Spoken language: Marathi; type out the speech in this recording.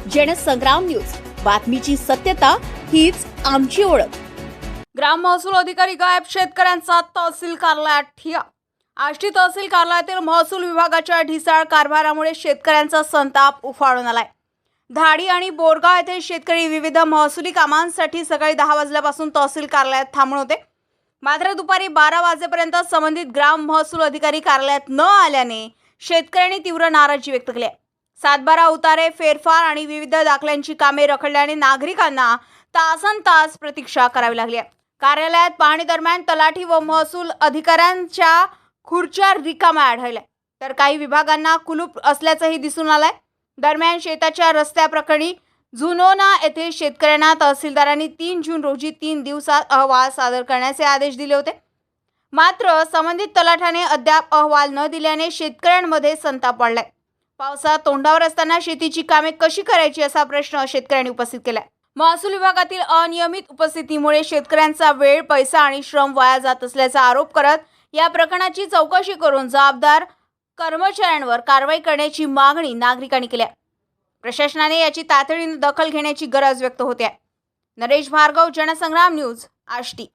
जनसंग्राम न्यूज, बातमीची सत्यता हीच आमची ओळख. ग्राम महसूल अधिकारी गायब, शेतकऱ्यांचा तहसील कार्यालयात ठिय्या. आष्टी तहसील कार्यालयातील महसूल विभागाच्या ढिसाळ कारभारामुळे शेतकऱ्यांचा संताप उफाळून आलाय. धाडी आणि बोरगाव येथील शेतकरी विविध महसुली कामांसाठी सकाळी 10 वाजल्यापासून तहसील कार्यालयात थांबून होते. मात्र दुपारी 12 वाजेपर्यंत संबंधित ग्राम महसूल अधिकारी कार्यालयात न आल्याने शेतकऱ्यांनी तीव्र नाराजी व्यक्त केली आहे. 7-12 उतारे, फेरफार आणि विविध दाखल्यांची कामे रखडल्याने नागरिकांना तासनतास प्रतीक्षा करावी लागली आहे. कार्यालयात पाहणी दरम्यान तलाठी व महसूल अधिकाऱ्यांच्या खुर्च्या रिकाम्या आढळल्या, तर काही विभागांना कुलूप असल्याचंही दिसून आलंय. दरम्यान शेताच्या रस्त्याप्रकरणी जुनोना येथील शेतकऱ्यांना तहसीलदारांनी 3 जून रोजी 3 दिवसात अहवाल सादर करण्याचे आदेश दिले होते. मात्र संबंधित तलाठ्याने अद्याप अहवाल न दिल्याने शेतकऱ्यांमध्ये संताप वाढलाय. पावसात तोंडावर असताना शेतीची कामे कशी करायची असा प्रश्न शेतकऱ्यांनी उपस्थित केलाय. महसूल विभागातील अनियमित उपस्थितीमुळे शेतकऱ्यांचा वेळ, पैसा आणि श्रम वाया जात असल्याचा आरोप करत या प्रकरणाची चौकशी करून जबाबदार कर्मचाऱ्यांवर कारवाई करण्याची मागणी नागरिकांनी केली आहे. प्रशासनाने याची तातडीने दखल घेण्याची गरज व्यक्त होते आहे. नरेश भार्गव, जनसंग्राम न्यूज, आष्टी.